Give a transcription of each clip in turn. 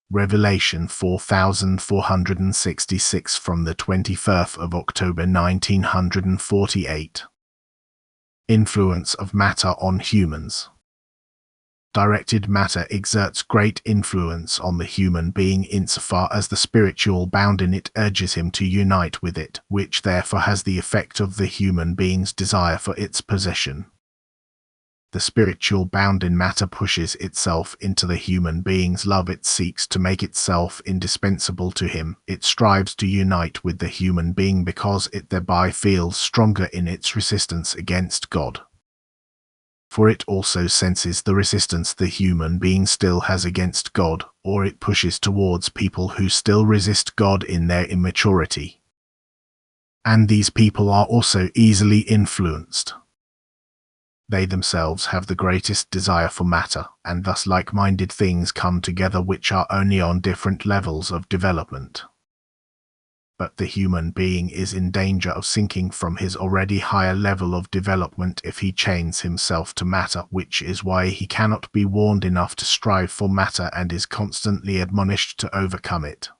Revelation 4466 from the 21st of October 1948. Influence of matter on humans. Directed matter exerts great influence on the human being insofar as the spiritual bound in it urges him to unite with it, which therefore has the effect of the human being's desire for its possession. The spiritual bound in matter pushes itself into the human being's love. It seeks to make itself indispensable to him. It strives to unite with the human being because it thereby feels stronger in its resistance against God. For it also senses the resistance the human being still has against God, or it pushes towards people who still resist God in their immaturity. And these people are also easily influenced. They themselves have the greatest desire for matter, and thus like-minded things come together which are only on different levels of development. But the human being is in danger of sinking from his already higher level of development if he chains himself to matter, which is why he cannot be warned enough to strive for matter and is constantly admonished to overcome it.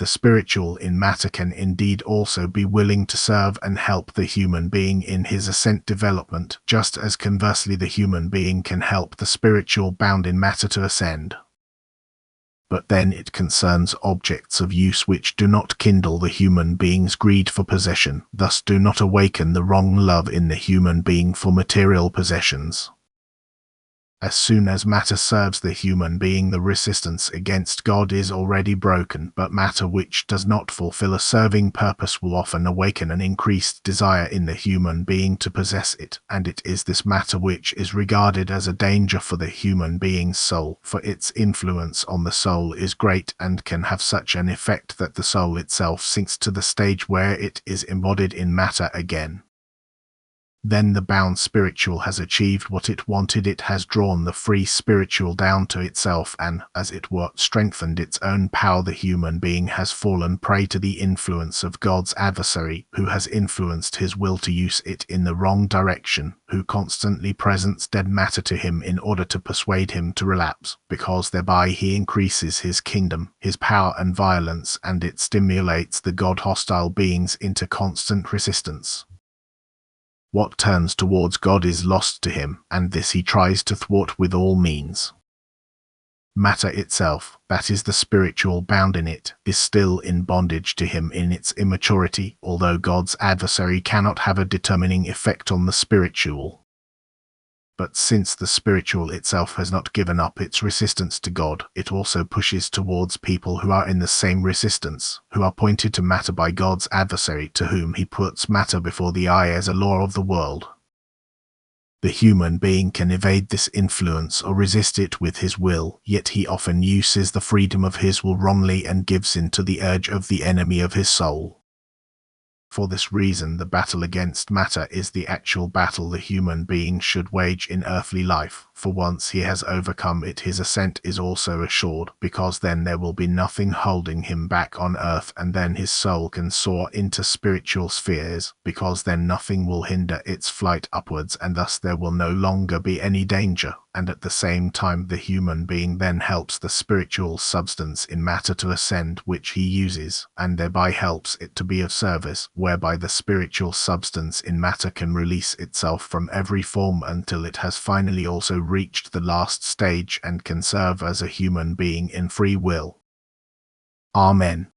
The spiritual in matter can indeed also be willing to serve and help the human being in his ascent development, just as conversely the human being can help the spiritual bound in matter to ascend. But then it concerns objects of use which do not kindle the human being's greed for possession, thus do not awaken the wrong love in the human being for material possessions. As soon as matter serves the human being, the resistance against God is already broken, but matter which does not fulfill a serving purpose will often awaken an increased desire in the human being to possess it, and it is this matter which is regarded as a danger for the human being's soul, for its influence on the soul is great and can have such an effect that the soul itself sinks to the stage where it is embodied in matter again. Then the bound spiritual has achieved what it wanted. It has drawn the free spiritual down to itself and, as it were, strengthened its own power. The human being has fallen prey to the influence of God's adversary, who has influenced his will to use it in the wrong direction, who constantly presents dead matter to him in order to persuade him to relapse, because thereby he increases his kingdom, his power and violence, and it stimulates the God-hostile beings into constant resistance. What turns towards God is lost to him, and this he tries to thwart with all means. Matter itself, that is the spiritual bound in it, is still in bondage to him in its immaturity, although God's adversary cannot have a determining effect on the spiritual. But since the spiritual itself has not given up its resistance to God, it also pushes towards people who are in the same resistance, who are pointed to matter by God's adversary, to whom he puts matter before the eye as a law of the world. The human being can evade this influence or resist it with his will, yet he often uses the freedom of his will wrongly and gives in to the urge of the enemy of his soul. For this reason, the battle against matter is the actual battle the human being should wage in earthly life, for once he has overcome it, his ascent is also assured, because then there will be nothing holding him back on earth, and then his soul can soar into spiritual spheres, because then nothing will hinder its flight upwards, and thus there will no longer be any danger, and at the same time the human being then helps the spiritual substance in matter to ascend, which he uses, and thereby helps it to be of service, whereby the spiritual substance in matter can release itself from every form until it has finally also reached the last stage and can serve as a human being in free will. Amen.